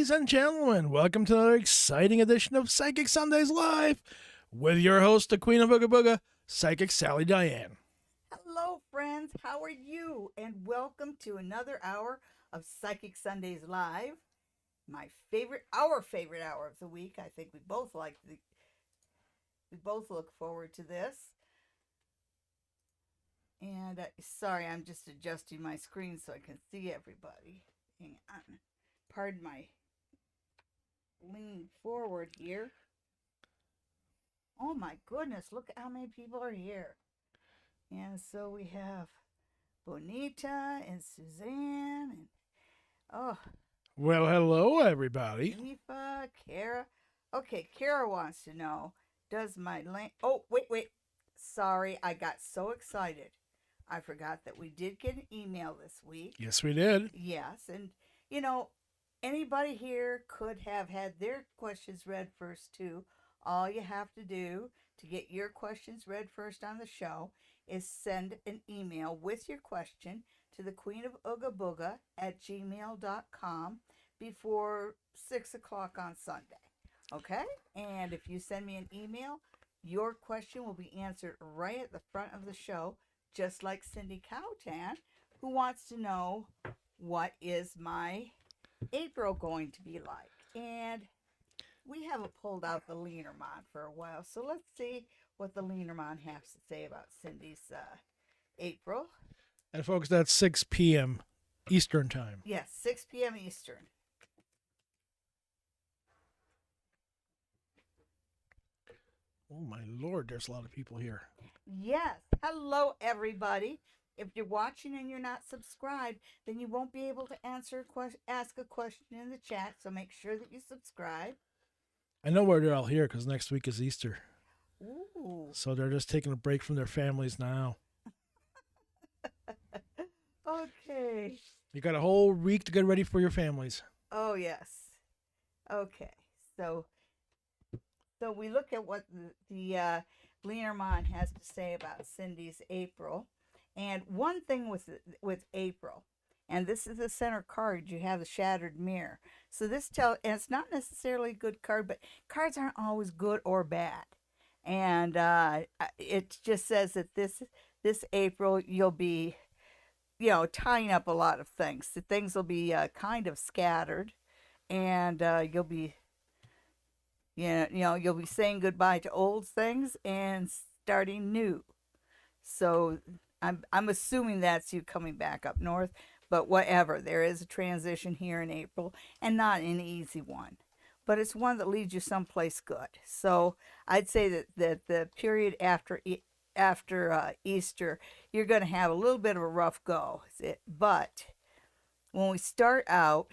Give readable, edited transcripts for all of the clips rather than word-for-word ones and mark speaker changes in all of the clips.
Speaker 1: Ladies and gentlemen, welcome to another exciting edition of Psychic Sundays Live with your host, the Queen of Booga Booga, Psychic Sally Diane.
Speaker 2: Hello, friends. How are you? And welcome to another hour of Psychic Sundays Live. Our favorite hour of the week. I think we both look forward to this. And sorry, I'm just adjusting my screen so I can see everybody. Hang on. Pardon my leaning forward here. Oh my goodness, look at how many people are here. And so we have Bonita and Suzanne and
Speaker 1: Well, hello, everybody.
Speaker 2: Aoife, Kara. Okay, Kara wants to know, does my link... Oh, wait. Sorry, I got so excited. I forgot that we did get an email this week.
Speaker 1: Yes, we did.
Speaker 2: Yes, and anybody here could have had their questions read first too. All you have to do to get your questions read first on the show is send an email with your question to the Queen of Ooga Booga at gmail.com before 6 o'clock on Sunday. Okay? And if you send me an email, your question will be answered right at the front of the show, just like Cindy Cowtan, who wants to know, what is my April going to be like? And we haven't pulled out the Lenormand for a while, so let's see what the Lenormand has to say about Cindy's April.
Speaker 1: And folks, that's 6 p.m. Eastern Time.
Speaker 2: Yes, 6 p.m. Eastern.
Speaker 1: Oh, my Lord, there's a lot of people here.
Speaker 2: Yes. Hello, everybody. If you're watching and you're not subscribed, then you won't be able to ask a question in the chat, so make sure that you subscribe.
Speaker 1: I know where they're all here because next week is Easter.
Speaker 2: Ooh.
Speaker 1: So they're just taking a break from their families now.
Speaker 2: Okay.
Speaker 1: You got a whole week to get ready for your families.
Speaker 2: Oh, yes. Okay. So we look at what the Lenormand has to say about Cindy's April. And one thing with April, and this is the center card, you have the Shattered Mirror. So and it's not necessarily a good card, but cards aren't always good or bad. And it just says that this April you'll be, tying up a lot of things. So things will be kind of scattered, and you'll be, you'll be saying goodbye to old things and starting new. So I'm assuming that's you coming back up north, but whatever. There is a transition here in April, and not an easy one, but it's one that leads you someplace good. So I'd say that the period after Easter, you're going to have a little bit of a rough go. But when we start out,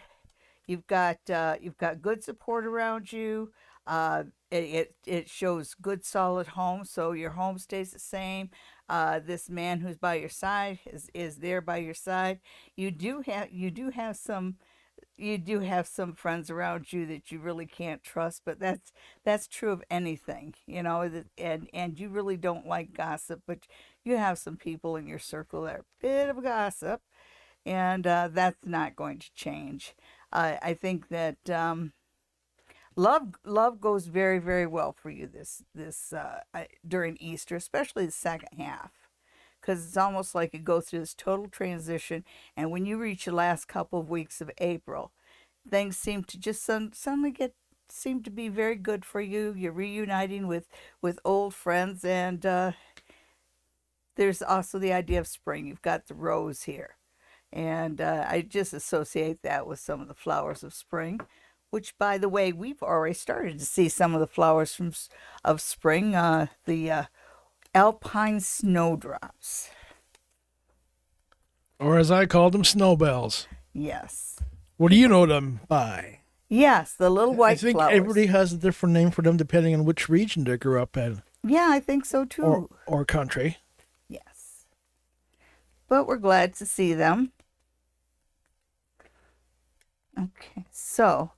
Speaker 2: you've got good support around you. It shows good solid home, so your home stays the same. This man who's by your side is there by your side. You do have some friends around you that you really can't trust, but that's true of anything, and you really don't like gossip, but you have some people in your circle that are a bit of gossip, and that's not going to change. I think that love goes very, very well for you this during Easter, especially the second half, because it's almost like it goes through this total transition. And when you reach the last couple of weeks of April, things seem to just suddenly seem to be very good for you. You're reuniting with old friends, and there's also the idea of spring. You've got the rose here, and I just associate that with some of the flowers of spring. Which, by the way, we've already started to see some of the flowers of spring, the alpine snowdrops.
Speaker 1: Or as I call them, snowbells.
Speaker 2: Yes.
Speaker 1: What do you know them by?
Speaker 2: Yes, the little white flowers.
Speaker 1: I think everybody has a different name for them depending on which region they grew up in.
Speaker 2: Yeah, I think so too.
Speaker 1: Or country.
Speaker 2: Yes. But we're glad to see them. Okay, so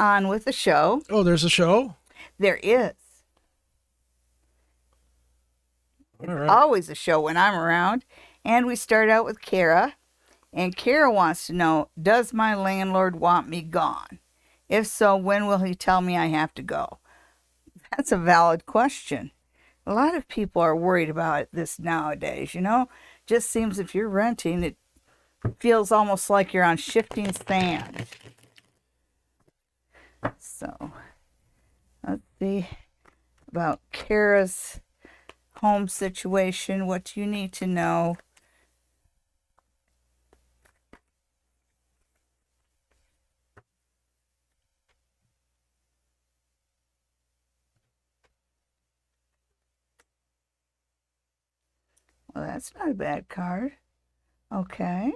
Speaker 2: on with the show.
Speaker 1: Oh, there's a show?
Speaker 2: There is.
Speaker 1: All right.
Speaker 2: Always a show when I'm around. And we start out with Kara. And Kara wants to know, does my landlord want me gone? If so, when will he tell me I have to go? That's a valid question. A lot of people are worried about this nowadays, you know? Just seems if you're renting, it feels almost like you're on shifting sand. So, let's see about Kara's home situation. What do you need to know? Well, that's not a bad card. Okay.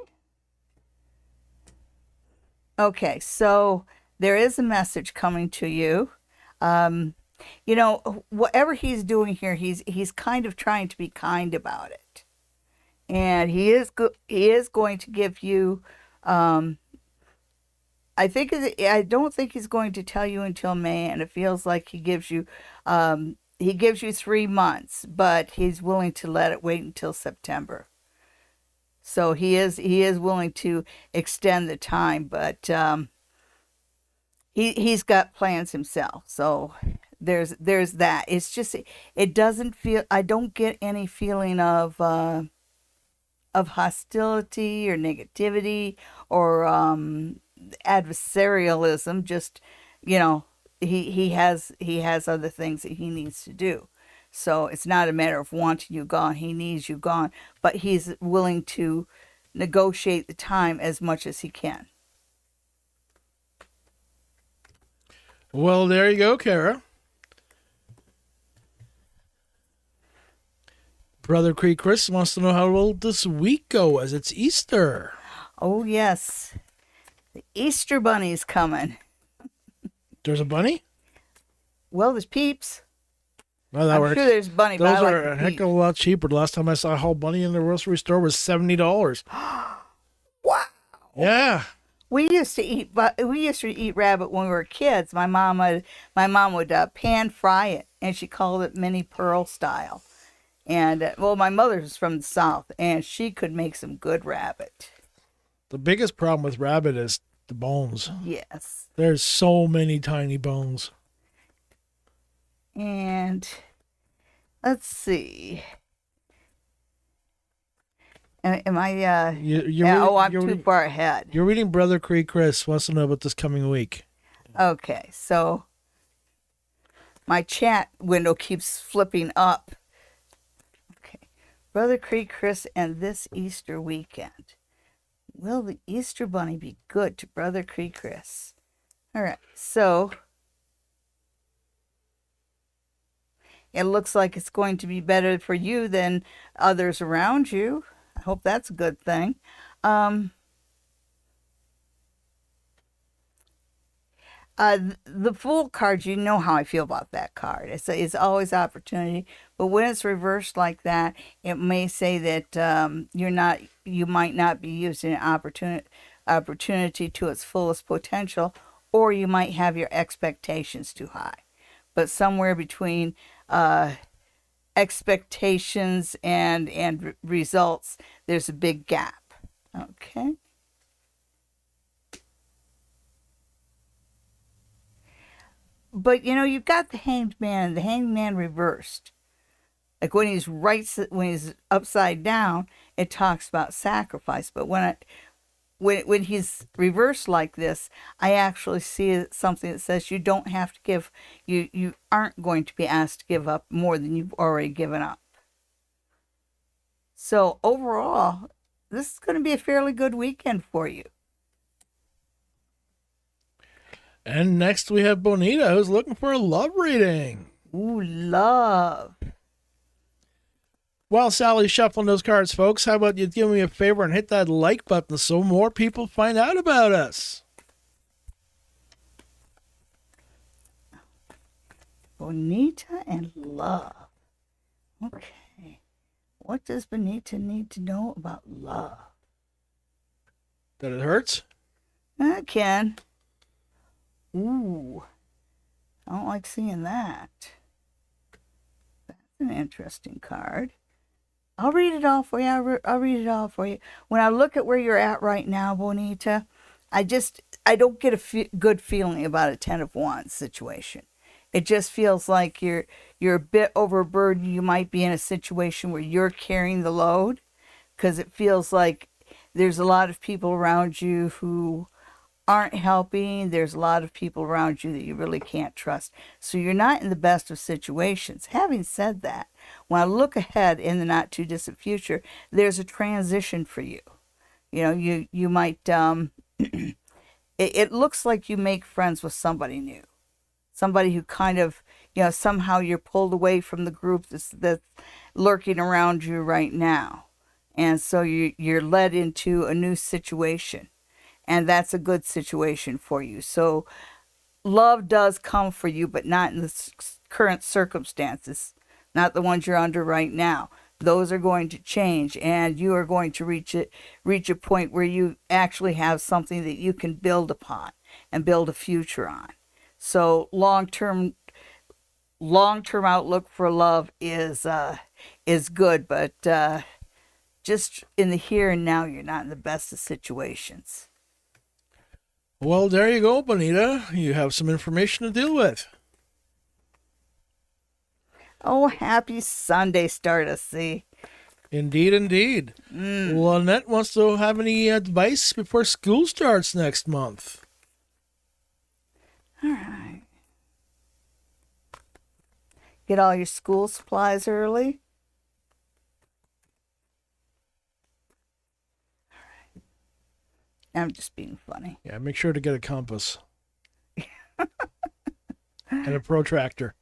Speaker 2: Okay, so there is a message coming to you. Um, you know, whatever he's doing here, he's kind of trying to be kind about it, and he is going to give you. Um, I don't think he's going to tell you until May, and it feels like he gives you 3 months, but he's willing to let it wait until September. So he is willing to extend the time, but he's got plans himself. So there's that. It's just it doesn't feel. I don't get any feeling of hostility or negativity or adversarialism. Just you know, he has other things that he needs to do. So it's not a matter of wanting you gone. He needs you gone, but he's willing to negotiate the time as much as he can.
Speaker 1: Well, there you go, Kara. Brother Creek Chris wants to know how will this week go as it's Easter.
Speaker 2: Oh yes, the Easter Bunny's coming.
Speaker 1: There's a bunny?
Speaker 2: Well, there's Peeps.
Speaker 1: Well, that
Speaker 2: I'm
Speaker 1: works.
Speaker 2: sure there's Bunny,
Speaker 1: Those
Speaker 2: but I like
Speaker 1: are
Speaker 2: the
Speaker 1: a heck
Speaker 2: Peeps.
Speaker 1: of a lot cheaper. The last time I saw a whole bunny in the grocery store was $70.
Speaker 2: Wow.
Speaker 1: Yeah.
Speaker 2: We used to eat rabbit when we were kids. My mom would pan fry it, and she called it mini pearl style. And well, my mother's from the South, and she could make some good rabbit.
Speaker 1: The biggest problem with rabbit is the bones.
Speaker 2: Yes.
Speaker 1: There's so many tiny bones.
Speaker 2: And let's see. Am I? I'm too far ahead.
Speaker 1: You're reading Brother Creek Chris wants to know about this coming week.
Speaker 2: Okay, so my chat window keeps flipping up. Okay, Brother Creek Chris and this Easter weekend. Will the Easter Bunny be good to Brother Creek Chris? All right, so it looks like it's going to be better for you than others around you. I hope that's a good thing. The Fool card, you know how I feel about that card. It's always opportunity, but when it's reversed like that, it may say that you might not be using an opportunity to its fullest potential, or you might have your expectations too high. But somewhere between expectations and results, there's a big gap. Okay. But you know, you've got the Hanged Man reversed. Like when he's upside down, it talks about sacrifice. But when he's reversed like this, I actually see something that says you don't have to give. You aren't going to be asked to give up more than you've already given up. So overall, this is going to be a fairly good weekend for you.
Speaker 1: And next we have Bonita, who's looking for a love reading.
Speaker 2: Ooh, love.
Speaker 1: While Sally's shuffling those cards, folks, how about you do me a favor and hit that like button so more people find out about us?
Speaker 2: Bonita and love. Okay. What does Bonita need to know about love?
Speaker 1: That it hurts?
Speaker 2: That can. Ooh. I don't like seeing that. That's an interesting card. I'll read it all for you. I'll read it all for you. When I look at where you're at right now, Bonita, I don't get a good feeling about a Ten of Wands situation. It just feels like you're a bit overburdened. You might be in a situation where you're carrying the load, because it feels like there's a lot of people around you who aren't helping. There's a lot of people around you that you really can't trust. So you're not in the best of situations. Having said that, when I look ahead in the not too distant future, there's a transition for you. You know, you might it looks like you make friends with somebody new. Somebody who kind of, somehow you're pulled away from the group that's lurking around you right now. And so you're led into a new situation, and that's a good situation for you. So love does come for you, but not in the current circumstances, not the ones you're under right now. Those are going to change, and you are going to reach a point where you actually have something that you can build upon and build a future on. So long-term outlook for love is good, but just in the here and now, you're not in the best of situations.
Speaker 1: Well, there you go, Bonita. You have some information to deal with.
Speaker 2: Oh, happy Sunday, Stardust. See.
Speaker 1: Indeed, indeed. Well, Annette wants to have any advice before school starts next month.
Speaker 2: All right. Get all your school supplies early. All right. I'm just being funny.
Speaker 1: Yeah, make sure to get a compass. And a protractor.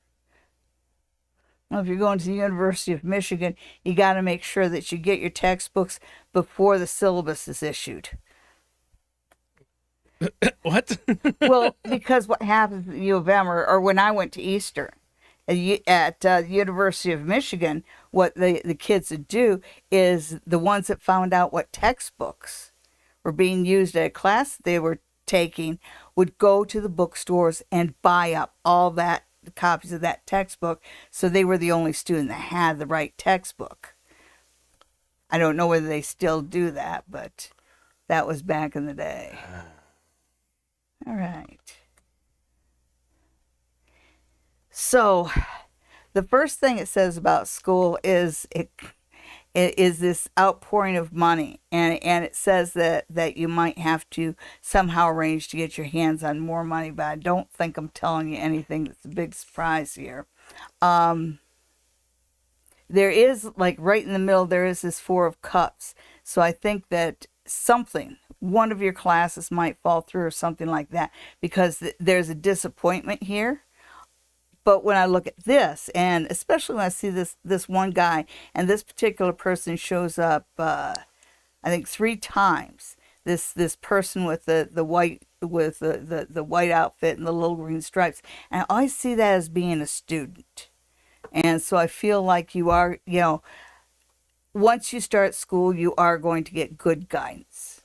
Speaker 2: Well, if you're going to the University of Michigan, you got to make sure that you get your textbooks before the syllabus is issued.
Speaker 1: What?
Speaker 2: Well, because what happens at U of M, or when I went to Eastern at the University of Michigan, what the kids would do is the ones that found out what textbooks were being used at a class they were taking would go to the bookstores and buy up all that copies of that textbook, so they were the only student that had the right textbook. I don't know whether they still do that, but that was back in the day. All right. So the first thing it says about school is it is this outpouring of money, and it says that you might have to somehow arrange to get your hands on more money, but I don't think I'm telling you anything that's a big surprise here. There is, like right in the middle, there is this Four of Cups, so I think that one of your classes might fall through or something like that, because there's a disappointment here. But when I look at this, and especially when I see this one guy, and this particular person shows up, I think 3 times. This person with the white the white outfit and the little green stripes, and I always see that as being a student. And so I feel like you are, once you start school, you are going to get good guidance.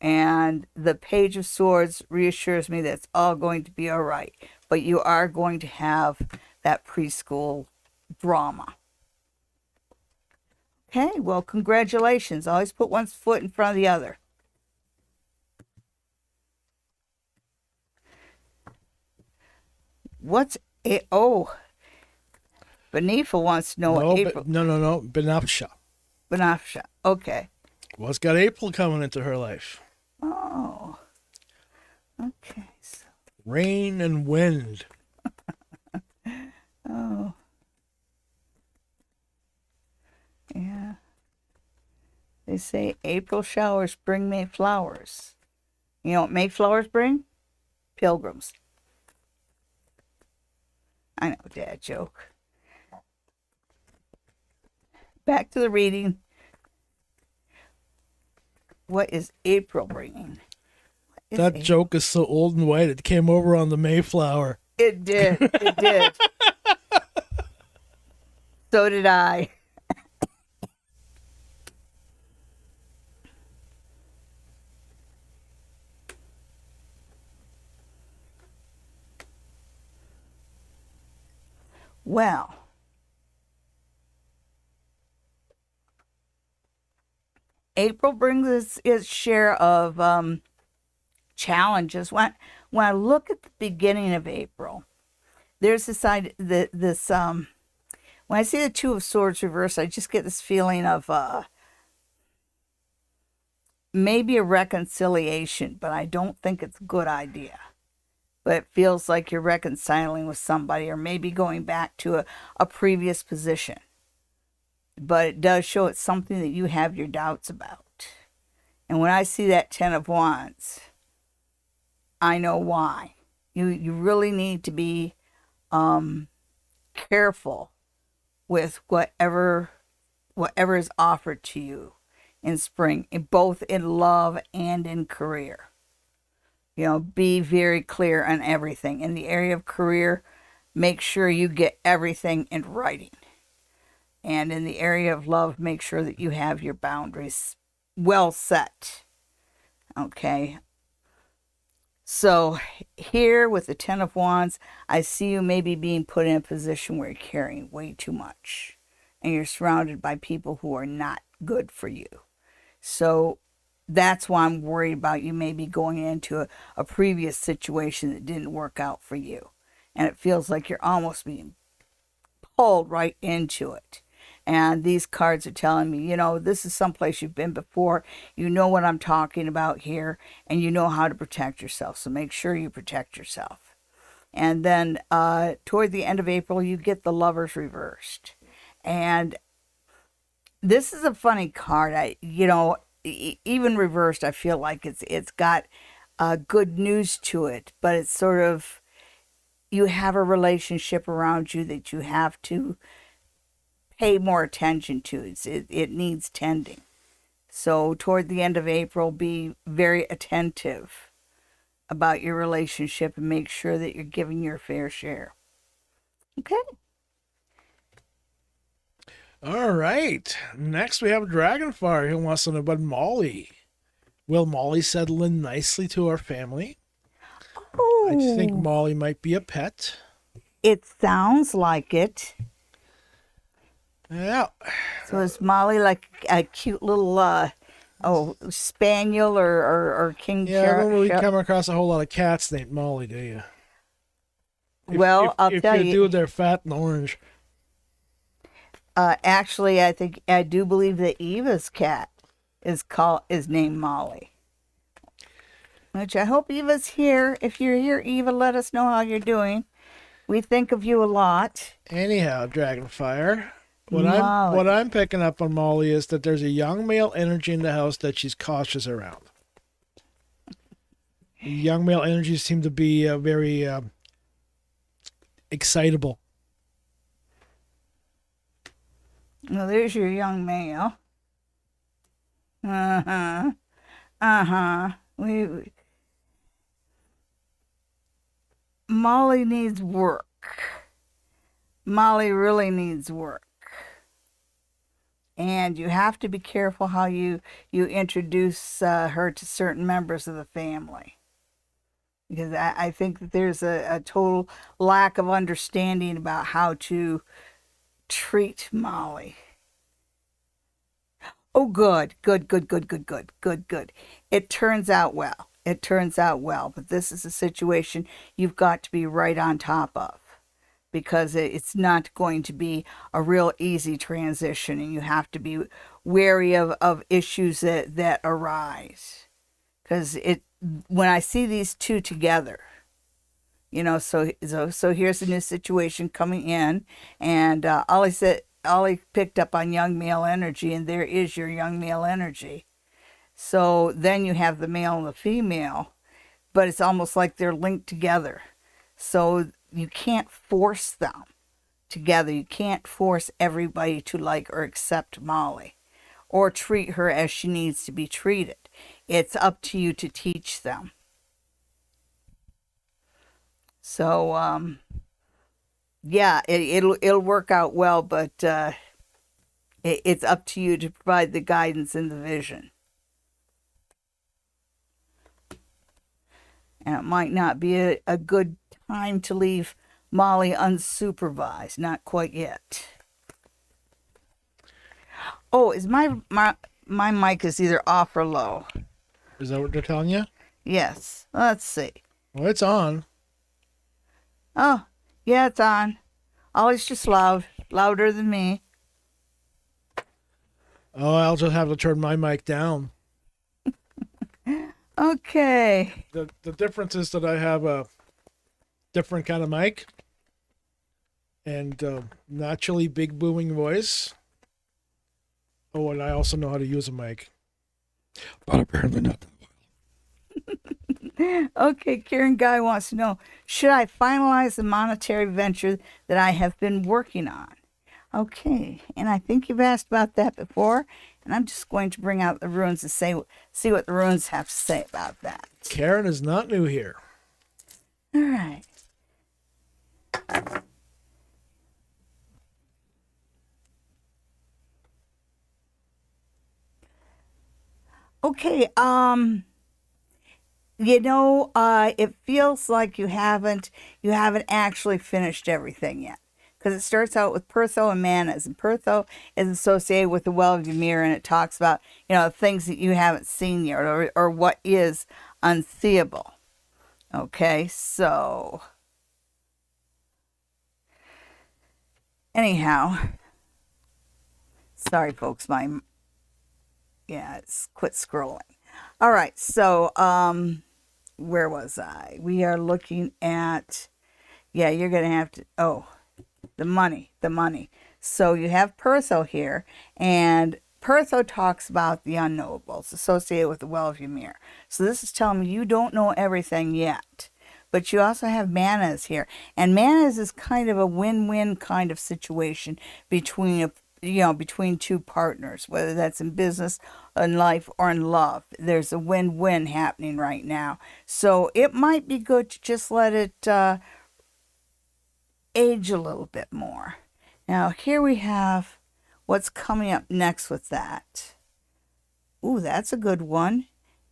Speaker 2: And the Page of Swords reassures me that it's all going to be all right. But you are going to have that preschool drama. Okay, well, congratulations. Always put one foot in front of the other. Benifa wants to know what April.
Speaker 1: No. Benafsha.
Speaker 2: Benafsha. Okay.
Speaker 1: Well, it's got April coming into her life.
Speaker 2: Oh. Okay.
Speaker 1: Rain and wind.
Speaker 2: Oh. Yeah. They say April showers bring May flowers. You know what May flowers bring? Pilgrims. I know, dad joke. Back to the reading. What is April bringing?
Speaker 1: That joke is so old and white, it came over on the Mayflower.
Speaker 2: It did. It did. So did I. Well, April brings its share of challenges. When I look at the beginning of April, there's this side that this when I see the Two of Swords reversed, I just get this feeling of maybe a reconciliation, but I don't think it's a good idea. But it feels like you're reconciling with somebody or maybe going back to a previous position. But it does show it's something that you have your doubts about. And when I see that Ten of Wands, I know why. You really need to be careful with whatever is offered to you in spring, both in love and in career. Be very clear on everything. In the area of career, make sure you get everything in writing. And in the area of love, make sure that you have your boundaries well set. Okay. So here with the Ten of Wands, I see you maybe being put in a position where you're carrying way too much. And you're surrounded by people who are not good for you. So that's why I'm worried about you maybe going into a previous situation that didn't work out for you. And it feels like you're almost being pulled right into it. And these cards are telling me, this is someplace you've been before. You know what I'm talking about here, and you know how to protect yourself. So make sure you protect yourself. And then toward the end of April, you get the Lovers reversed. And this is a funny card. Even reversed, I feel like it's got good news to it, but it's sort of, you have a relationship around you that you have to pay more attention to. It needs tending. So toward the end of April, be very attentive about your relationship and make sure that you're giving your fair share. Okay.
Speaker 1: All right. Next, we have Dragonfire who wants to know about Molly. Will Molly settle in nicely to our family?
Speaker 2: Oh,
Speaker 1: I think Molly might be a pet.
Speaker 2: It sounds like it.
Speaker 1: Yeah.
Speaker 2: So is Molly like a cute little spaniel or king?
Speaker 1: Yeah, I don't really come across a whole lot of cats named Molly, do you?
Speaker 2: I'll tell you.
Speaker 1: If you do, they're fat and orange.
Speaker 2: Actually, I do believe that Eva's cat is named Molly. Which I hope Eva's here. If you're here, Eva, let us know how you're doing. We think of you a lot.
Speaker 1: Anyhow, Dragonfire, what I'm picking up on Molly is that there's a young male energy in the house that she's cautious around. Young male energies seem to be very excitable.
Speaker 2: Well, there's your young male. Molly needs work. Molly really needs work. And you have to be careful how you introduce her to certain members of the family. Because I think that there's a total lack of understanding about how to treat Molly. Oh, good. It turns out well. But this is a situation you've got to be right on top of, because it's not going to be a real easy transition, and you have to be wary of issues that arise. Because when I see these two together, so here's a new situation coming in, and Ollie picked up on young male energy, and there is your young male energy. So then you have the male and the female, but it's almost like they're linked together. So you can't force them together. You can't force everybody to like or accept Molly or treat her as she needs to be treated. It's up to you to teach them. So, it'll work out well, but it's up to you to provide the guidance and the vision. And it might not be a good time to leave Molly unsupervised. Not quite yet. Oh, is my my mic is either off or low.
Speaker 1: Is that what they're telling you?
Speaker 2: Yes. Let's see.
Speaker 1: Well, it's on.
Speaker 2: Oh, yeah, it's on. Always just loud. Louder than me.
Speaker 1: Oh, I'll just have to turn my mic down.
Speaker 2: Okay.
Speaker 1: The difference is that I have a different kind of mic and naturally big booming voice. Oh, and I also know how to use a mic. But apparently not that well.
Speaker 2: Okay, Karen Guy wants to know, should I finalize the monetary venture that I have been working on? Okay, and I think you've asked about that before, and I'm just going to bring out the runes and see what the runes have to say about that.
Speaker 1: Karen is not new here.
Speaker 2: All right. Okay, it feels like you haven't actually finished everything yet. Because it starts out with Pertho and Manas, and Pertho is associated with the Well of Ymir, and it talks about, things that you haven't seen yet, or what is unseeable. Okay, so anyhow, sorry folks, it's quit scrolling. All right, so where was I? We are looking at, you're gonna have to, the money. So you have Pertho here, and Pertho talks about the unknowables associated with the Well of Ymir. So this is telling me you don't know everything yet. But you also have Manas here, and Manas is kind of a win-win kind of situation between two partners, whether that's in business, in life, or in love. There's a win-win happening right now. So it might be good to just let it age a little bit more. Now here we have what's coming up next with that. Ooh, that's a good one.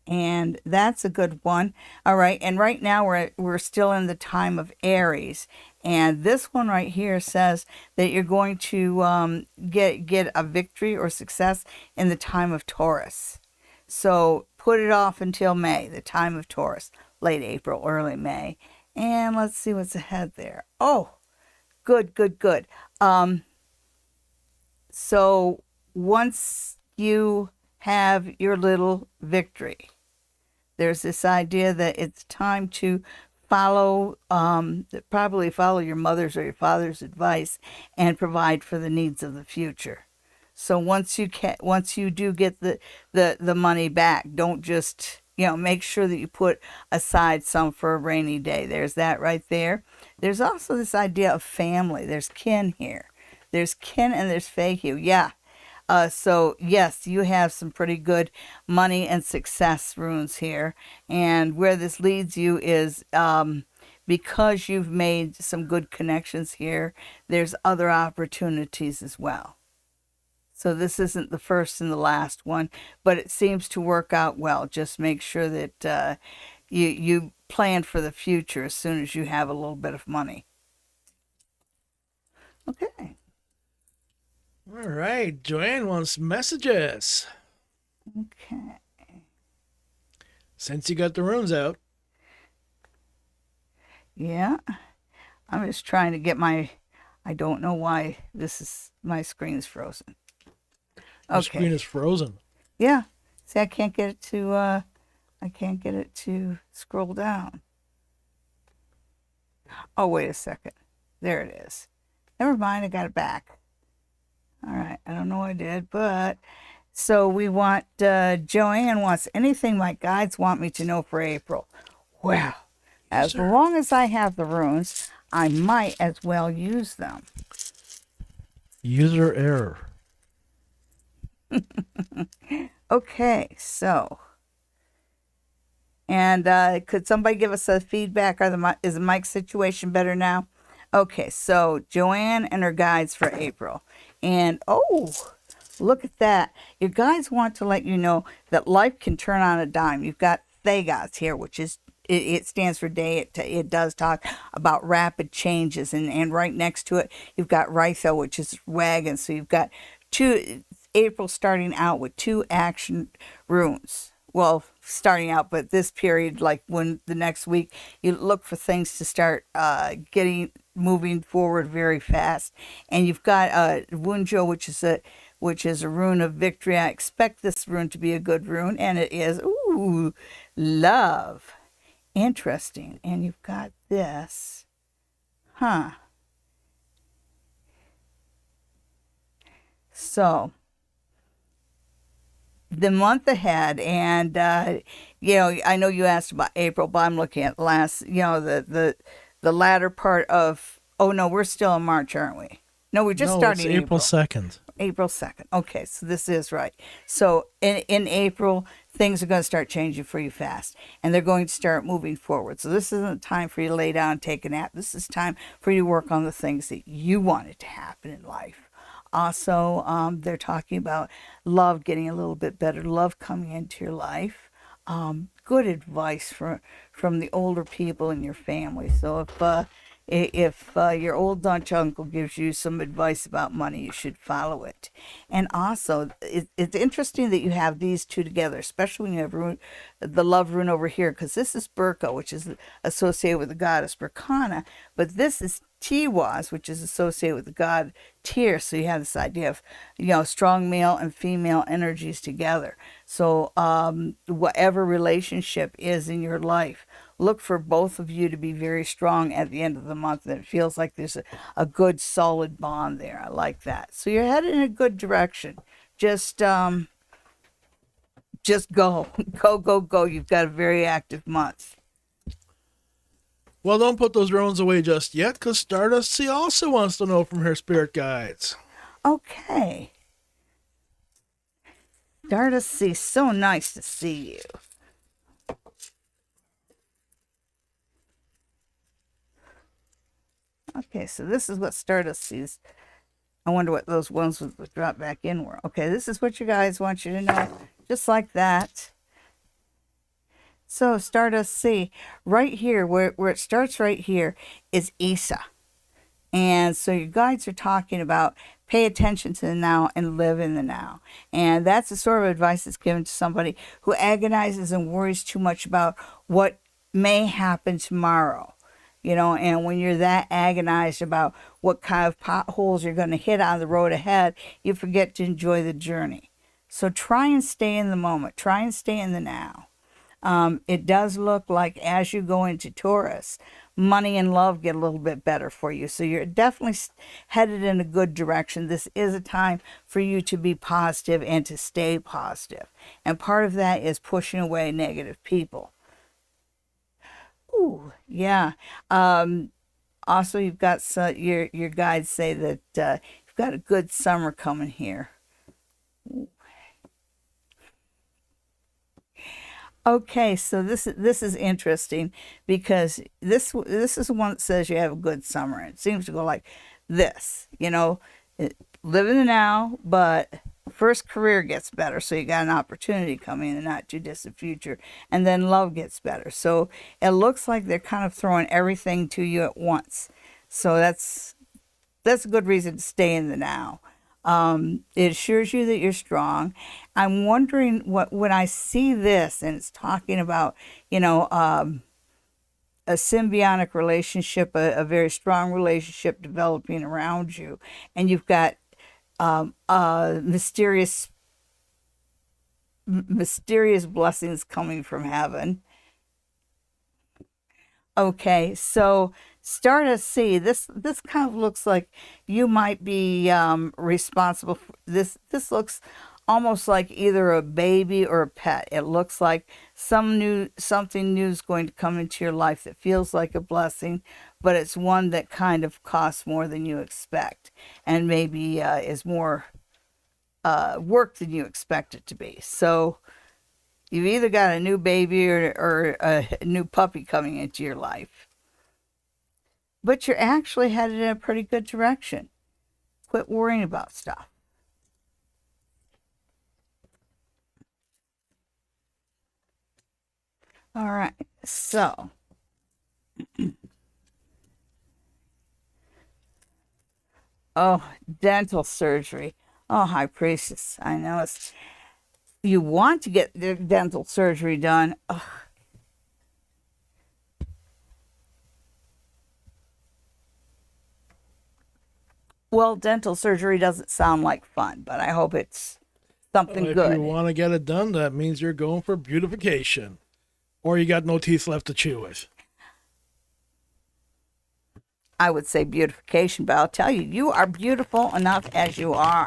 Speaker 2: And that's a good one. All right, and right now we're still in the time of Aries, and this one right here says that you're going to get a victory or success in the time of Taurus. So put it off until May, the time of Taurus, late April, early May, and let's see what's ahead there. Oh, good. So once you have your little victory, there's this idea that it's time to probably follow your mother's or your father's advice and provide for the needs of the future. So once you do get the money back, don't just, make sure that you put aside some for a rainy day. There's that right there. There's also this idea of family. There's kin here. There's kin and there's Fehue. Yeah. So yes, you have some pretty good money and success runes here. And where this leads you is because you've made some good connections here, there's other opportunities as well. So this isn't the first and the last one, but it seems to work out well. Just make sure that you plan for the future as soon as you have a little bit of money. Okay.
Speaker 1: All right, Joanne wants messages.
Speaker 2: Okay.
Speaker 1: Since you got the runes out.
Speaker 2: Yeah. I'm just trying to get I don't know why my screen is frozen.
Speaker 1: The screen is frozen.
Speaker 2: Yeah. See, I can't get it to scroll down. Oh, wait a second. There it is. Never mind, I got it back. All right, I don't know what I did, but so we want, Joanne wants anything my guides want me to know for April. Well, as long as I have the runes, I might as well use them.
Speaker 1: User error.
Speaker 2: Okay, so, and could somebody give us a feedback? Is the mic situation better now? Okay, so Joanne and her guides for April. And oh, look at that. Your guides want to let you know that life can turn on a dime. You've got Thagos here, which is, it stands for day. It does talk about rapid changes. And right next to it, you've got Rytho, which is wagon. So you've got April starting out with 2 action runes. Well, starting out, but this period, like when the next week, you look for things to start getting moving forward very fast. And you've got Wunjo, which is a rune of victory. I expect this rune to be a good rune, and it is. Ooh, love. Interesting. And you've got this. Huh. So, the month ahead, and I know you asked about April, but I'm looking at the latter part of. Oh no, we're still in March, aren't we? No, we're just
Speaker 1: No,
Speaker 2: starting
Speaker 1: it's April 2nd.
Speaker 2: April 2nd. Okay, so this is right. So in April, things are going to start changing for you fast, and they're going to start moving forward. So this isn't time for you to lay down and take a nap. This is time for you to work on the things that you wanted to happen in life. Also, they're talking about love getting a little bit better, love coming into your life. Good advice from the older people in your family. So if your old Dutch uncle gives you some advice about money, you should follow it. And also, it's interesting that you have these two together, especially when you have the love rune over here, because this is Burka, which is associated with the goddess Burkana, but this is Tiwaz, which is associated with the god Tyr. So you have this idea of, strong male and female energies together. So whatever relationship is in your life, look for both of you to be very strong at the end of the month. And it feels like there's a good solid bond there. I like that. So you're headed in a good direction. Just go. Go. You've got a very active month.
Speaker 1: Well, don't put those drones away just yet, because Stardust C also wants to know from her spirit guides.
Speaker 2: Okay. Stardust C, so nice to see you. Okay, so this is what Stardust sees. I wonder what those ones would drop back in were. Okay, this is what you guys want you to know. Just like that. So Stardust C, right here, where it starts right here, is Isa. And so your guides are talking about pay attention to the now and live in the now. And that's the sort of advice that's given to somebody who agonizes and worries too much about what may happen tomorrow. And when you're that agonized about what kind of potholes you're going to hit on the road ahead, you forget to enjoy the journey. So try and stay in the moment. Try and stay in the now. It does look like as you go into Taurus, money and love get a little bit better for you. So you're definitely headed in a good direction. This is a time for you to be positive and to stay positive. And part of that is pushing away negative people. Ooh, yeah. Also, you've got your guides say that you've got a good summer coming here. Okay, so this is interesting because this is the one that says you have a good summer. It seems to go like this, live in the now, but first career gets better, so you got an opportunity coming in the not too distant future, and then love gets better. So it looks like they're kind of throwing everything to you at once. So that's a good reason to stay in the now. It assures you that you're strong. I'm wondering when I see this and it's talking about, a symbiotic relationship, a very strong relationship developing around you, and you've got mysterious blessings coming from heaven. Okay, so Stardust C, this kind of looks like you might be responsible for this. This looks almost like either a baby or a pet. It looks like something new is going to come into your life that feels like a blessing, but it's one that kind of costs more than you expect, and maybe is more work than you expect it to be. So you've either got a new baby or a new puppy coming into your life. But you're actually headed in a pretty good direction. Quit worrying about stuff. All right, so oh, dental surgery. Oh, High Priestess, I know you want to get the dental surgery done. Ugh. Well, dental surgery doesn't sound like fun, but I hope it's something
Speaker 1: If
Speaker 2: good.
Speaker 1: you want to get it done, that means you're going for beautification. Or you got no teeth left to chew with.
Speaker 2: I would say beautification, but I'll tell you, you are beautiful enough as you are.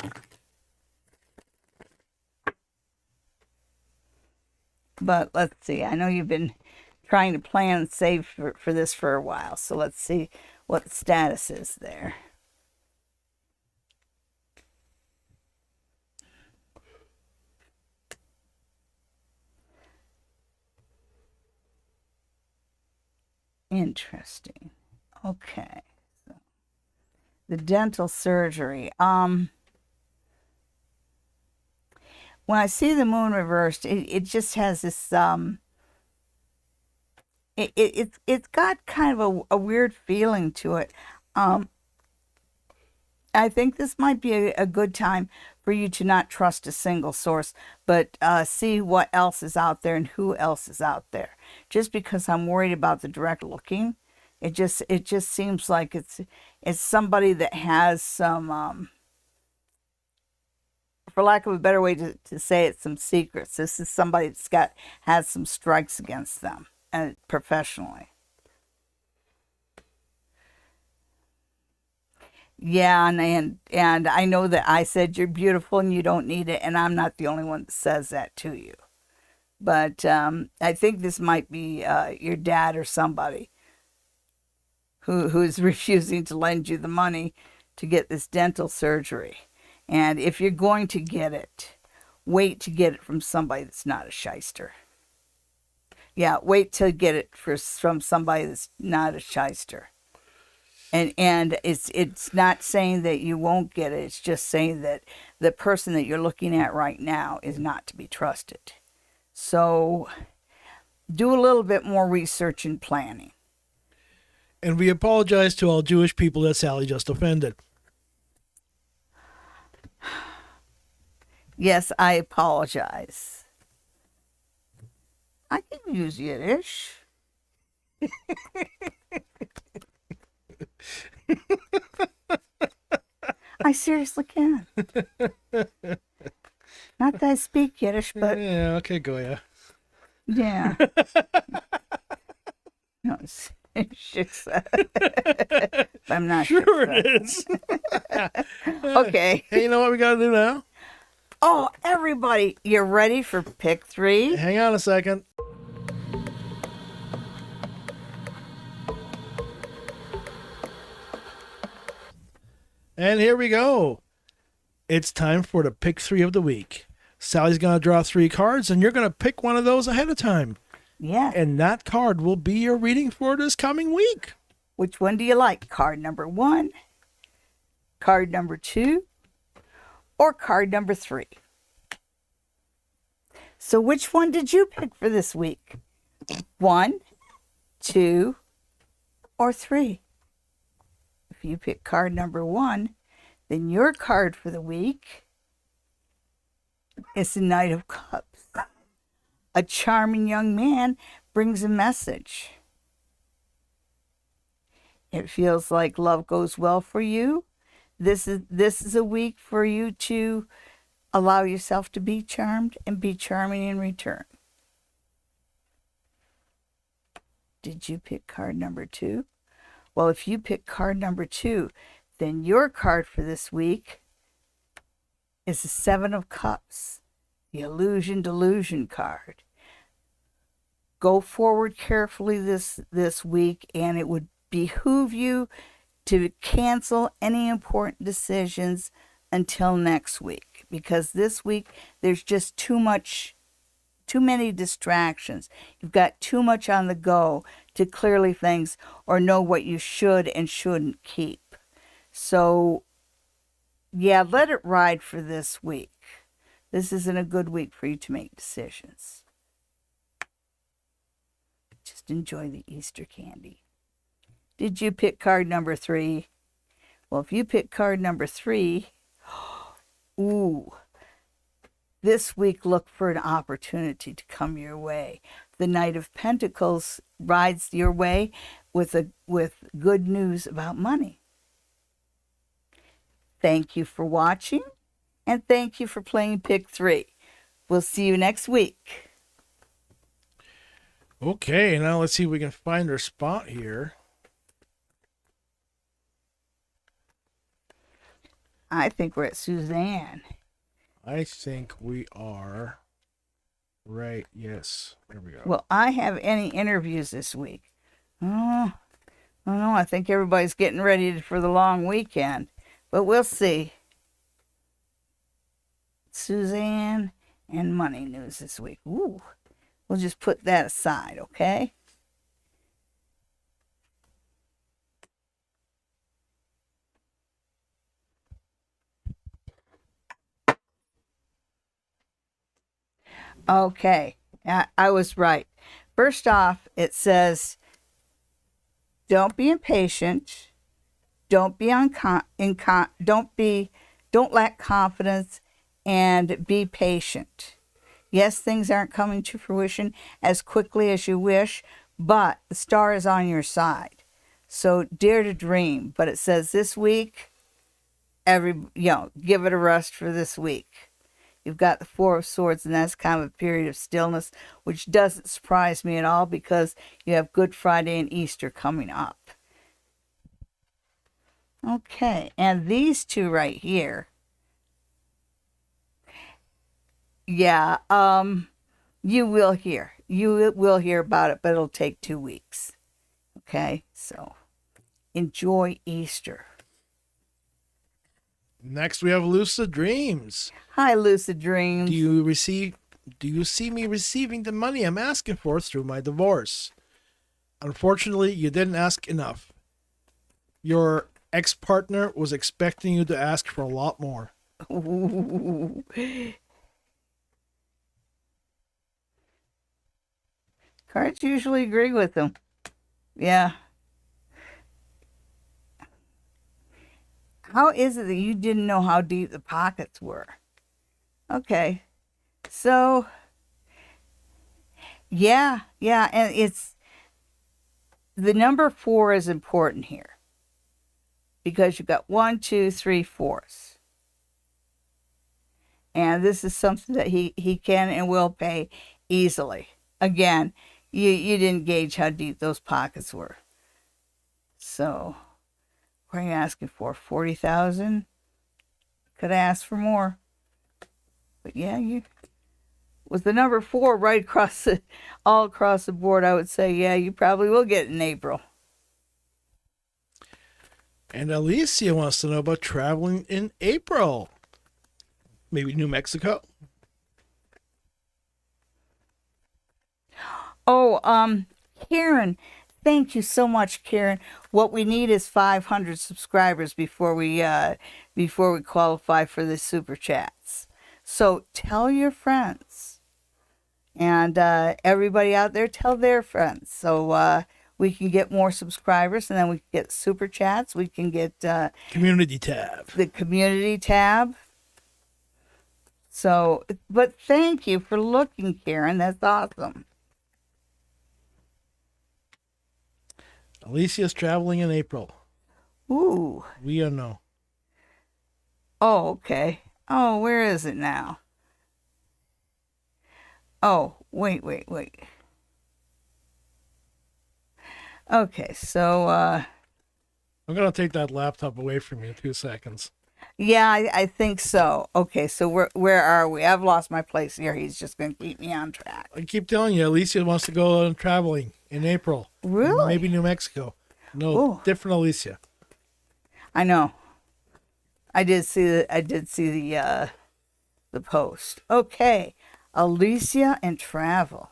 Speaker 2: But let's see. I know you've been trying to plan and save for this for a while. So let's see what the status is there. Interesting. Okay. So the dental surgery. When I see the moon reversed, it just has this it's got kind of a weird feeling to it. I think this might be a good time for you to not trust a single source, but see what else is out there and who else is out there. Just because I'm worried about the direct looking, it just seems like it's somebody that has some, for lack of a better way to say it, some secrets. This is somebody that's has some strikes against them and professionally. Yeah, and I know that I said you're beautiful and you don't need it, and I'm not the only one that says that to you. But I think this might be your dad or somebody who's refusing to lend you the money to get this dental surgery. And if you're going to get it, wait to get it from somebody that's not a shyster. Yeah, wait to get it from somebody that's not a shyster. And it's not saying that you won't get it. It's just saying that the person that you're looking at right now is not to be trusted. So do a little bit more research and planning.
Speaker 1: And we apologize to all Jewish people that Sally just offended.
Speaker 2: Yes, I apologize. I can use Yiddish. I seriously can. Not that I speak Yiddish, but
Speaker 1: Yeah, okay, Goya.
Speaker 2: yeah. No, it's shiksa. I'm not
Speaker 1: Sure
Speaker 2: shiksa.
Speaker 1: it is.
Speaker 2: Okay.
Speaker 1: Hey, you know what we got to do now?
Speaker 2: Oh, everybody, you ready for pick 3?
Speaker 1: Hang on a second. And here we go. It's time for the pick 3 of the week. Sally's going to draw 3 cards, and you're going to pick one of those ahead of time.
Speaker 2: Yeah.
Speaker 1: And that card will be your reading for this coming week.
Speaker 2: Which one do you like? Card number 1, card number 2, or card number 3? So which one did you pick for this week? 1, 2, or 3? If you pick card number 1, then your card for the week is the Knight of Cups. A charming young man brings a message. It feels like love goes well for you. This is a week for you to allow yourself to be charmed and be charming in return. Did you pick card number 2? Well, if you pick card number 2, then your card for this week is the 7 of Cups, the illusion delusion card. Go forward carefully this week, and it would behoove you to cancel any important decisions until next week, because this week there's just too many distractions. You've got too much on the go to clearly things or know what you should and shouldn't keep. So, yeah, let it ride for this week. This isn't a good week for you to make decisions. Just enjoy the Easter candy. Did you pick card number 3? Well, if you pick card number 3, Ooh, this week look for an opportunity to come your way. The Knight of Pentacles rides your way with good news about money. Thank you for watching, and thank you for playing Pick 3. We'll see you next week.
Speaker 1: Okay, now let's see if we can find our spot here.
Speaker 2: I think we're at Suzanne.
Speaker 1: I think we are right. Yes, there we go.
Speaker 2: Will I have any interviews this week? Oh, I don't know. I think everybody's getting ready for the long weekend, but we'll see. Suzanne and money news this week. Ooh, we'll just put that aside, okay? Okay, I was right. First off, it says, don't be impatient. Don't be don't lack confidence, and be patient. Yes, things aren't coming to fruition as quickly as you wish, but the star is on your side. So dare to dream. But it says this week, give it a rest for this week. You've got the Four of Swords, and that's kind of a period of stillness, which doesn't surprise me at all because you have Good Friday and Easter coming up. Okay, and these two right here. Yeah, you will hear. You will hear about it, but it'll take 2 weeks. Okay, so enjoy Easter.
Speaker 1: Next, we have Lucid Dreams.
Speaker 2: Hi, Lucid Dreams.
Speaker 1: Do you see me receiving the money I'm asking for through my divorce? Unfortunately, you didn't ask enough. Your ex-partner was expecting you to ask for a lot more.
Speaker 2: Ooh. Cards usually agree with them. Yeah. How is it that you didn't know how deep the pockets were? Okay. So, yeah, and it's the number 4 is important here because you've got 1, 2, 3, 4s. And this is something that he can and will pay easily. Again, you didn't gauge how deep those pockets were. So, what are you asking for? 40,000? Could ask for more. But yeah, you with the number 4 right across all across the board, I would say, yeah, you probably will get it in April.
Speaker 1: And Alicia wants to know about traveling in April. Maybe New Mexico?
Speaker 2: Oh, Karen, thank you so much, Karen. What we need is 500 subscribers before we qualify for the super chats. So tell your friends, and everybody out there, tell their friends. So we can get more subscribers, and then we can get super chats. We can get
Speaker 1: Community tab.
Speaker 2: the community tab. So, but thank you for looking, Karen. That's awesome.
Speaker 1: Alicia's traveling in April.
Speaker 2: Ooh.
Speaker 1: We don't know.
Speaker 2: Oh, okay. Oh, where is it now? Oh, wait. Okay, so,
Speaker 1: I'm going to take that laptop away from you in 2 seconds.
Speaker 2: yeah, I think so. Okay, so where are we? I've lost my place here. He's just going to keep me on track.
Speaker 1: I keep telling you, Alicia wants to go on traveling in April.
Speaker 2: Really?
Speaker 1: Maybe New Mexico. No,
Speaker 2: Ooh.
Speaker 1: different Alicia.
Speaker 2: I know. I did see the post. Okay, Alicia and travel.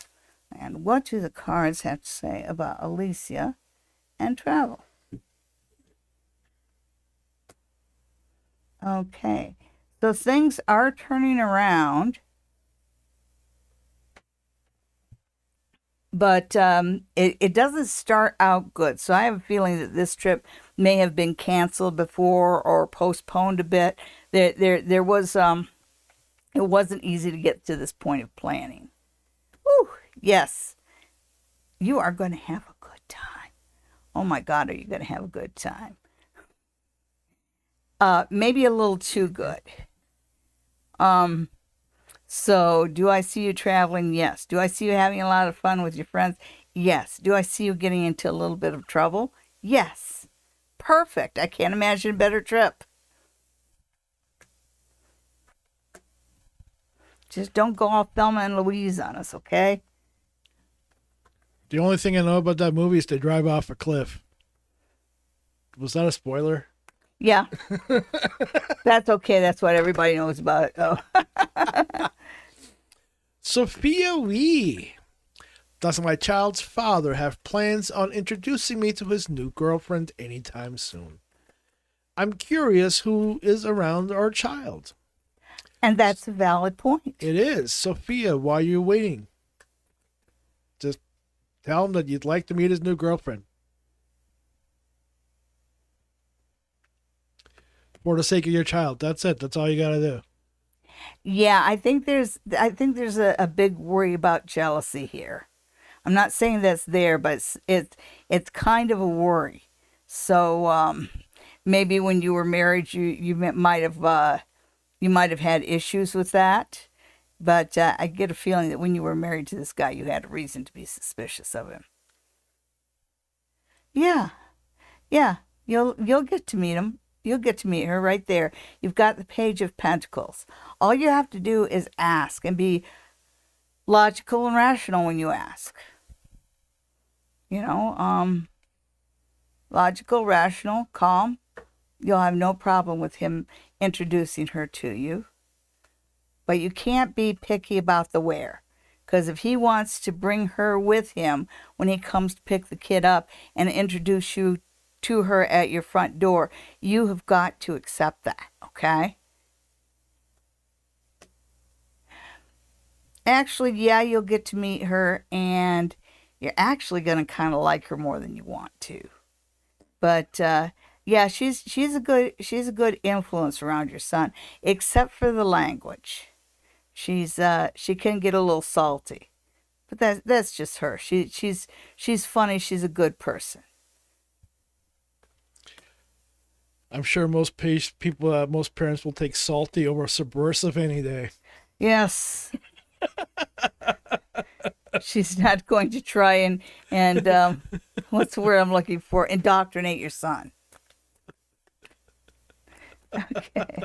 Speaker 2: And what do the cards have to say about Alicia and travel? Okay, so things are turning around, but it doesn't start out good. So I have a feeling that this trip may have been canceled before or postponed a bit. There was it wasn't easy to get to this point of planning. Whew, yes, you are going to have a good time. Oh my God, are you going to have a good time? Maybe a little too good. So, do I see you traveling? Yes. Do I see you having a lot of fun with your friends? Yes. Do I see you getting into a little bit of trouble? Yes. Perfect. I can't imagine a better trip. Just don't go all Thelma and Louise on us, okay?
Speaker 1: The only thing I know about that movie is they drive off a cliff. Was that a spoiler?
Speaker 2: Yeah. That's okay. That's what everybody knows about it. Oh.
Speaker 1: Sophia Lee. Does my child's father have plans on introducing me to his new girlfriend anytime soon? I'm curious who is around our child.
Speaker 2: And that's a valid point.
Speaker 1: It is. Sophia, why are you waiting? Just tell him that you'd like to meet his new girlfriend. For the sake of your child. That's it. That's all you got to do.
Speaker 2: Yeah, I think there's a big worry about jealousy here. I'm not saying that's there, but it's kind of a worry. So maybe when you were married, you might have had issues with that. But I get a feeling that when you were married to this guy, you had a reason to be suspicious of him. Yeah, yeah, you'll get to meet him. You'll get to meet her right there. You've got the Page of Pentacles. All you have to do is ask and be logical and rational when you ask. You know, logical, rational, calm. You'll have no problem with him introducing her to you. But you can't be picky about the where. Because if he wants to bring her with him when he comes to pick the kid up and introduce you to her at your front door, you have got to accept that, okay? Actually, yeah, you'll get to meet her, and you're actually going to kind of like her more than you want to. But yeah, she's a good influence around your son, except for the language. She can get a little salty, but that's just her. She's funny. She's a good person.
Speaker 1: I'm sure most parents will take salty over subversive any day.
Speaker 2: Yes. She's not going to try and what's the word I'm looking for? Indoctrinate your son. Okay.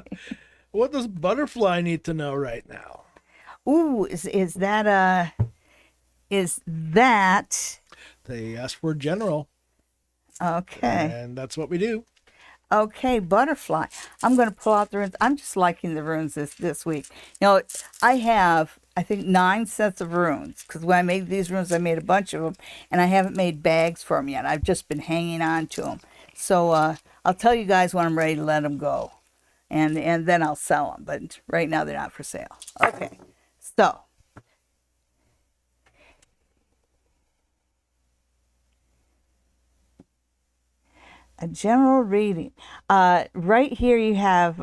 Speaker 1: What does Butterfly need to know right now?
Speaker 2: Ooh, is that
Speaker 1: They asked for general,
Speaker 2: okay?
Speaker 1: and that's what we do.
Speaker 2: Okay, Butterfly. I'm going to pull out the runes. I'm just liking the runes this week. You know, I have, I think, 9 sets of runes. Because when I made these runes, I made a bunch of them. And I haven't made bags for them yet. I've just been hanging on to them. So I'll tell you guys when I'm ready to let them go. And then I'll sell them. But right now, they're not for sale. Okay, so. A general reading. Right here you have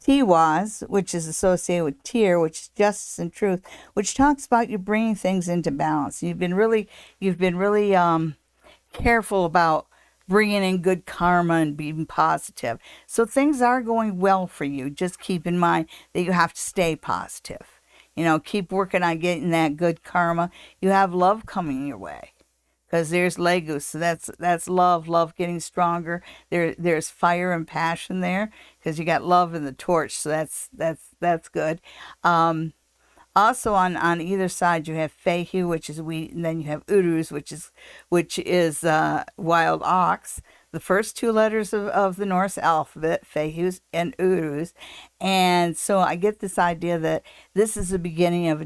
Speaker 2: Tiwaz, which is associated with Tyr, which is justice and truth, which talks about you bringing things into balance. You've been really careful about bringing in good karma and being positive. So things are going well for you. Just keep in mind that you have to stay positive. You know, keep working on getting that good karma. You have love coming your way. Because there's Legus, so that's love getting stronger. There's fire and passion there, because you got love in the torch, so that's good. Also on either side you have Fehu, which is wheat, and then you have Uruz, which is wild ox. The first 2 letters of the Norse alphabet, Fehu and Uruz, and so I get this idea that this is the beginning of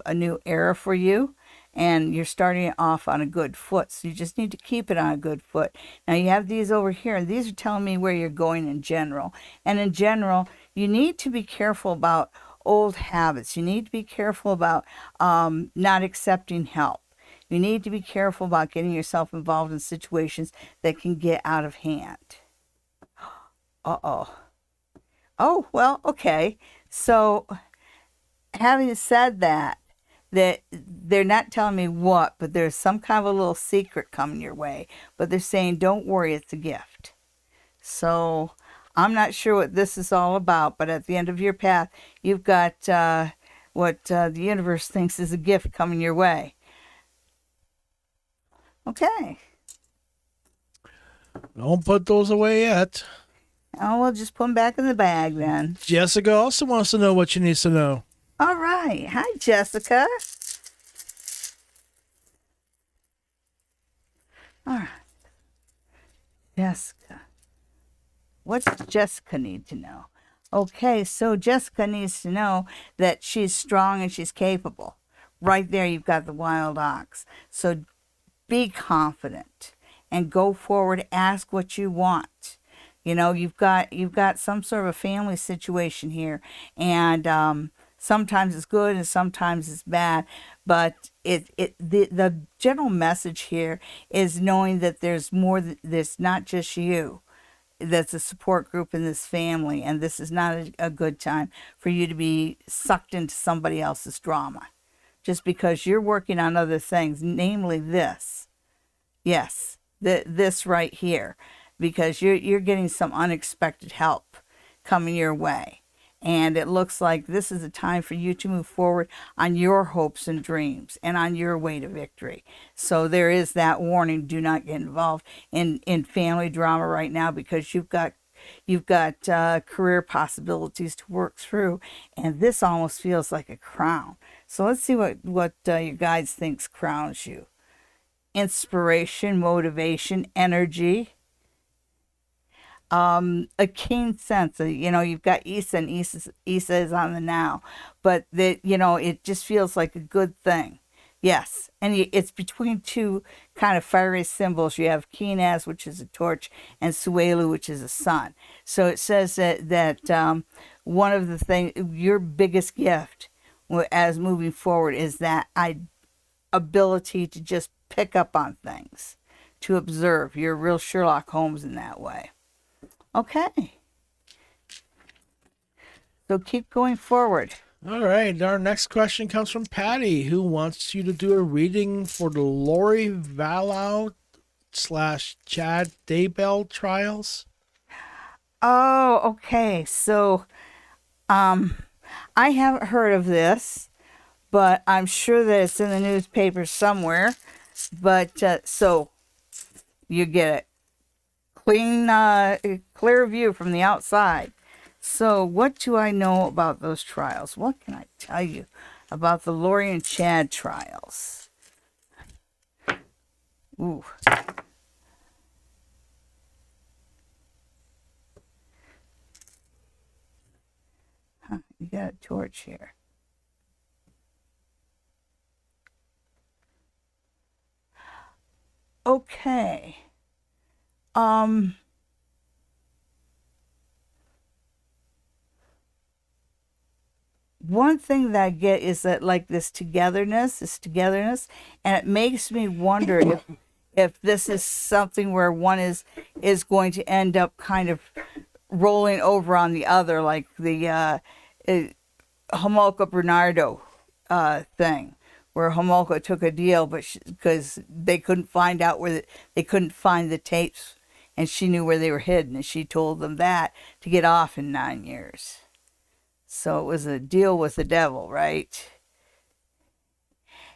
Speaker 2: a new era for you. And you're starting it off on a good foot. So you just need to keep it on a good foot. Now you have these over here, and these are telling me where you're going in general. And in general, you need to be careful about old habits. You need to be careful about not accepting help. You need to be careful about getting yourself involved in situations that can get out of hand. Uh-oh. Oh, well, okay. So, having said that, they're not telling me what, but there's some kind of a little secret coming your way. But they're saying, don't worry, it's a gift. So, I'm not sure what this is all about, but at the end of your path, you've got what the universe thinks is a gift coming your way. Okay.
Speaker 1: Don't put those away yet.
Speaker 2: Oh, we'll just put them back in the bag then.
Speaker 1: Jessica also wants to know what she needs to know.
Speaker 2: All right. Hi, Jessica. All right. Jessica. What does Jessica need to know? Okay, so Jessica needs to know that she's strong and she's capable. Right there, you've got the wild ox. So be confident and go forward. Ask what you want. You know, you've got some sort of a family situation here, and sometimes it's good and sometimes it's bad. But the general message here is knowing that there's more. There's not just you. That's a support group in this family, and this is not a good time for you to be sucked into somebody else's drama, just because you're working on other things, namely this. Yes, this right here, because you're getting some unexpected help coming your way. And it looks like this is a time for you to move forward on your hopes and dreams and on your way to victory. So there is that warning: do not get involved in family drama right now, because you've got career possibilities to work through, and this almost feels like a crown. So let's see what your guides thinks crowns you. Inspiration, motivation, energy, a keen sense of, you've got Isa, and Isa is on the now, but it just feels like a good thing. Yes, and it's between two kind of fiery symbols. You have Kinaz, which is a torch, and Suelu, which is a sun. So it says that one of the things, your biggest gift as moving forward, is that ability to just pick up on things, to observe. You're a real Sherlock Holmes in that way. Okay. So keep going forward.
Speaker 1: All right. Our next question comes from Patty, who wants you to do a reading for the Lori Vallow / Chad Daybell trials.
Speaker 2: Oh, okay. So, I haven't heard of this, but I'm sure that it's in the newspaper somewhere. But so you get it. Clear view from the outside. So what do I know about those trials? What can I tell you about the Lori and Chad trials? Ooh. You got a torch here. Okay. One thing that I get is that, like, this togetherness, and it makes me wonder if this is something where one is going to end up kind of rolling over on the other, like the Homolka Bernardo thing, where Homolka took a deal, but because they couldn't find out they couldn't find the tapes, and she knew where they were hidden, and she told them that to get off in 9 years. So it was a deal with the devil, right?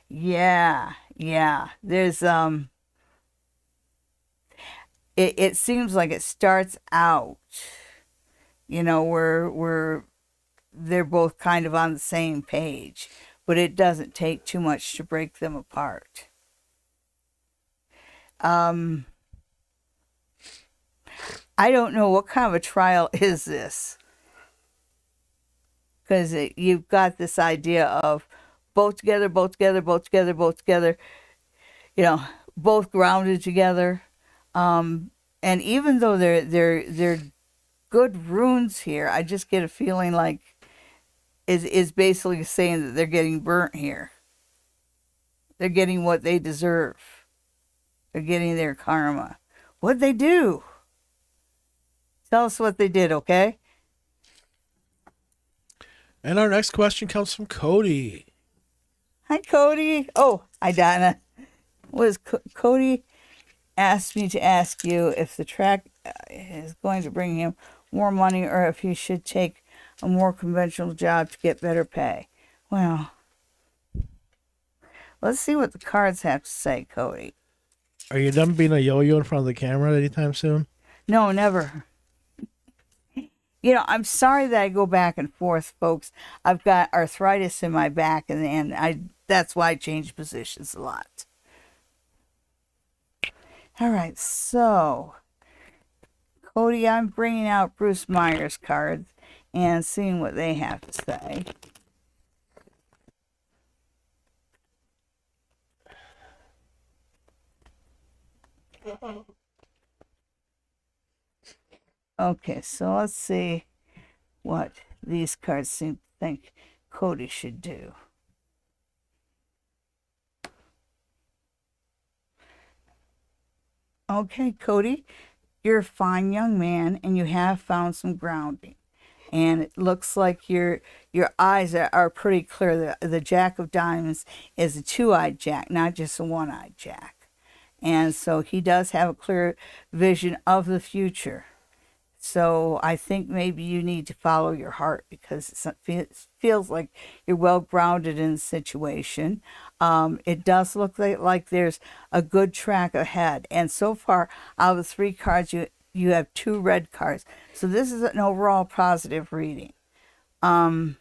Speaker 2: Yeah. There's it seems like it starts out, where they're both kind of on the same page, but it doesn't take too much to break them apart. I don't know what kind of a trial is this, because you've got this idea of both together, both grounded together, and even though they're good runes here, I just get a feeling like is basically saying that they're getting burnt here. They're getting what they deserve. They're getting their karma. What'd they do? Tell us what they did, okay?
Speaker 1: And our next question comes from Cody.
Speaker 2: Hi, Cody. Oh, hi, Donna. Cody asked me to ask you if the track is going to bring him more money or if he should take a more conventional job to get better pay. Well, let's see what the cards have to say, Cody.
Speaker 1: Are you done being a yo-yo in front of the camera anytime soon?
Speaker 2: No, never. I'm sorry that I go back and forth, folks. I've got arthritis in my back, and that's why I change positions a lot. All right, so, Cody, I'm bringing out Bruce Myers cards and seeing what they have to say. Okay, so let's see what these cards seem to think Cody should do. Okay, Cody, you're a fine young man and you have found some grounding. And it looks like your eyes are pretty clear. The Jack of Diamonds is a two-eyed Jack, not just a one-eyed Jack. And so he does have a clear vision of the future. So I think maybe you need to follow your heart because it feels like you're well grounded in the situation. It does look like there's a good track ahead. And so far, out of the 3 cards, you have 2 red cards. So this is an overall positive reading. Yeah,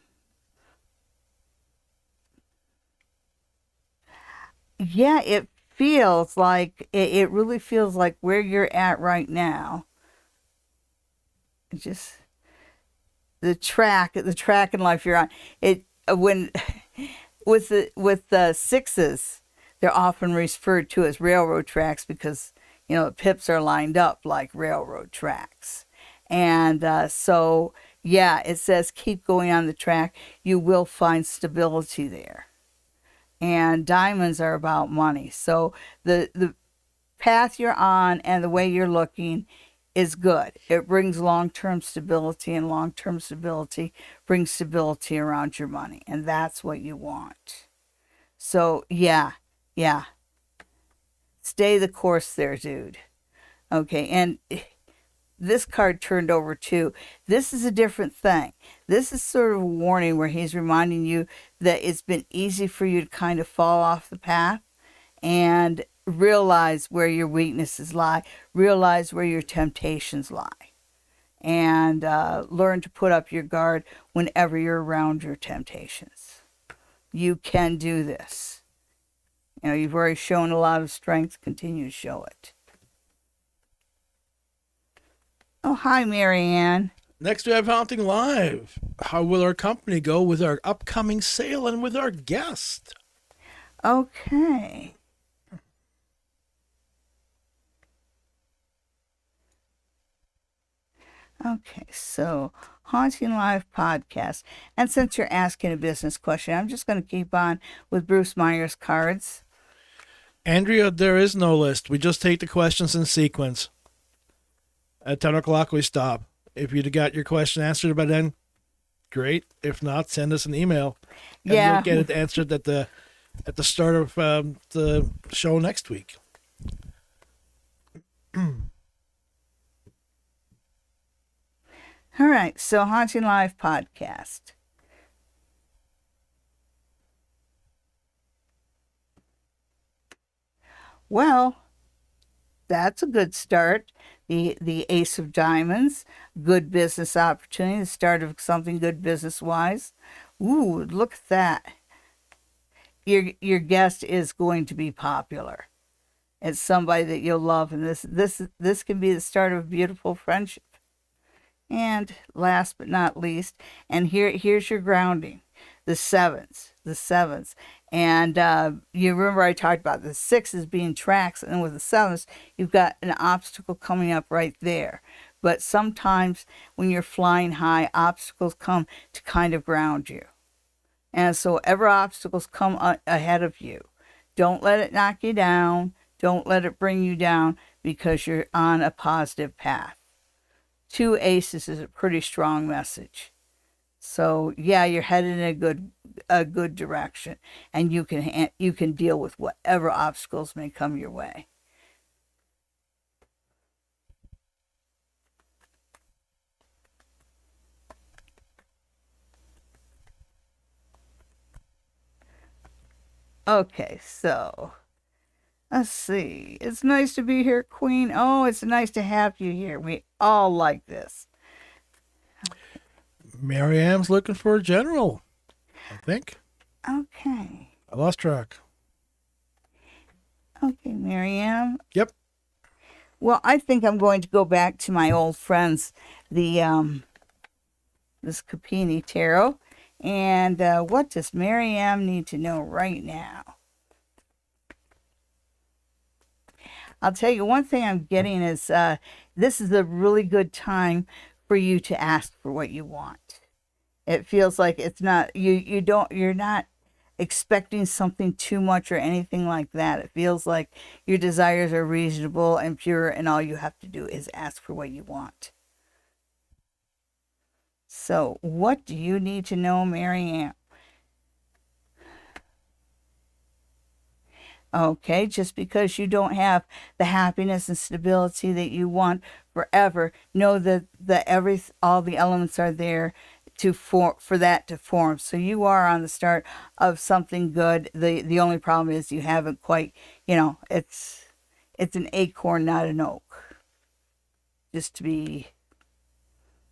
Speaker 2: it feels like, it really feels like where you're at right now. Just the track in life you're on. It when with the sixes, they're often referred to as railroad tracks because the pips are lined up like railroad tracks. And so yeah, it says keep going on the track. You will find stability there. And diamonds are about money. So the path you're on and the way you're looking is good. It brings long-term stability, and long-term stability brings stability around your money, and that's what you want. So yeah. Stay the course there, dude. Okay, and this card turned over too. This is a different thing. This is sort of a warning where he's reminding you that it's been easy for you to kind of fall off the path and realize where your weaknesses lie, realize where your temptations lie, and learn to put up your guard whenever you're around your temptations. You can do this. You've already shown a lot of strength. Continue to show it. Oh, hi, Marianne.
Speaker 1: Next, we have Haunting Live. How will our company go with our upcoming sale and with our guest?
Speaker 2: Okay. Okay, so Haunting Live podcast. And since you're asking a business question, I'm just going to keep on with Bruce Myers cards.
Speaker 1: Andrea, there is no list. We just take the questions in sequence. At 10 o'clock, we stop. If you'd got your question answered by then, great. If not, send us an email. And you'll get it answered at the start of the show next week.
Speaker 2: All right, so Haunting Live podcast. Well, that's a good start. The Ace of Diamonds, good business opportunity, the start of something good business-wise. Ooh, look at that. Your guest is going to be popular. It's somebody that you'll love, and this can be the start of a beautiful friendship. And last but not least, and here's your grounding, the sevens. And you remember I talked about the sixes being tracks, and with the sevens, you've got an obstacle coming up right there. But sometimes when you're flying high, obstacles come to kind of ground you. And so whatever obstacles come ahead of you, don't let it knock you down. Don't let it bring you down because you're on a positive path. 2 aces is a pretty strong message. So yeah, you're headed in a good direction, and you can deal with whatever obstacles may come your way. Okay, so let's see. It's nice to be here, Queen. Oh, it's nice to have you here. We all like this.
Speaker 1: Mary Ann's looking for a general, I think.
Speaker 2: Okay.
Speaker 1: I lost track.
Speaker 2: Okay, Marianne.
Speaker 1: Yep.
Speaker 2: Well, I think I'm going to go back to my old friends, the this Capini Tarot. And what does Marianne need to know right now? I'll tell you one thing I'm getting is this is a really good time for you to ask for what you want. It feels like it's not you're not expecting something too much or anything like that. It feels like your desires are reasonable and pure, and all you have to do is ask for what you want. So, what do you need to know, Marianne? Okay, just because you don't have the happiness and stability that you want forever, know that all the elements are there for that to form. So you are on the start of something good. The only problem is you haven't quite, it's an acorn, not an oak. Just to be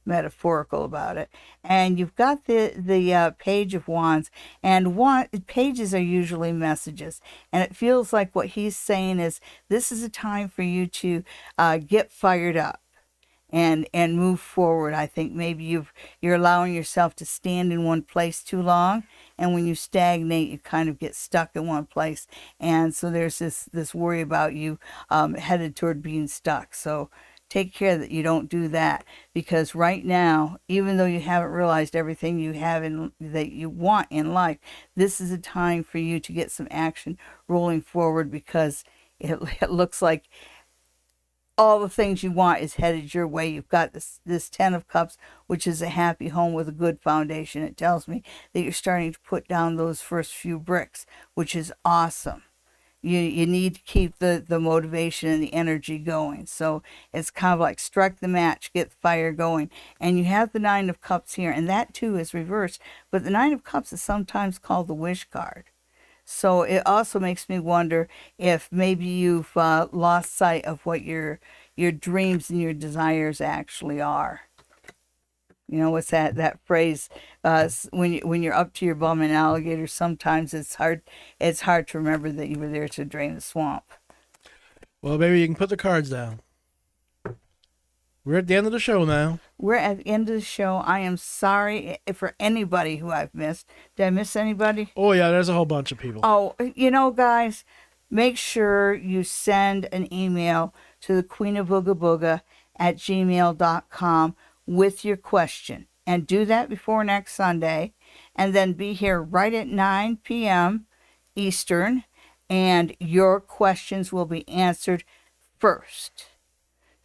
Speaker 2: metaphorical about it. And you've got the Page of Wands, and pages are usually messages, and it feels like what he's saying is this is a time for you to get fired up and move forward. I think maybe you're allowing yourself to stand in one place too long, and when you stagnate, you kind of get stuck in one place, and so there's this worry about you headed toward being stuck. So take care that you don't do that, because right now, even though you haven't realized everything you have that you want in life, this is a time for you to get some action rolling forward, because it looks like all the things you want is headed your way. You've got this 10 of Cups, which is a happy home with a good foundation. It tells me that you're starting to put down those first few bricks, which is awesome. You need to keep the motivation and the energy going. So it's kind of like strike the match, get the fire going. And you have the 9 of Cups here, and that too is reversed. But the 9 of Cups is sometimes called the wish card. So it also makes me wonder if maybe you've lost sight of what your dreams and your desires actually are. You know, what's that phrase? When you're up to your bum in alligator, sometimes it's hard to remember that you were there to drain the swamp.
Speaker 1: Well, maybe you can put the cards down. We're at the end of the show now.
Speaker 2: We're at the end of the show. I am sorry for anybody who I've missed. Did I miss anybody?
Speaker 1: Oh, yeah, there's a whole bunch of people.
Speaker 2: Oh, guys, make sure you send an email to the Queen of Booga Booga at gmail.com with your question. And do that before next Sunday. And then be here right at 9 p.m. Eastern. And your questions will be answered first.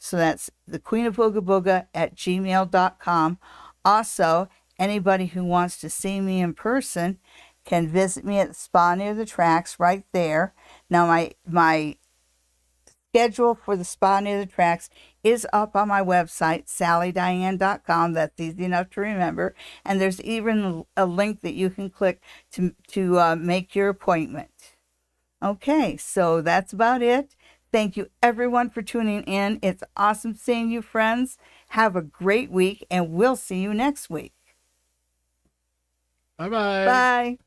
Speaker 2: So that's the Queen of Booga Booga at gmail.com. Also, anybody who wants to see me in person can visit me at the Spa Near the Tracks right there. Now, my schedule for the Spa Near the Tracks is up on my website, sallydiane.com. That's easy enough to remember. And there's even a link that you can click to make your appointment. Okay, so that's about it. Thank you, everyone, for tuning in. It's awesome seeing you, friends. Have a great week, and we'll see you next week.
Speaker 1: Bye-bye.
Speaker 2: Bye.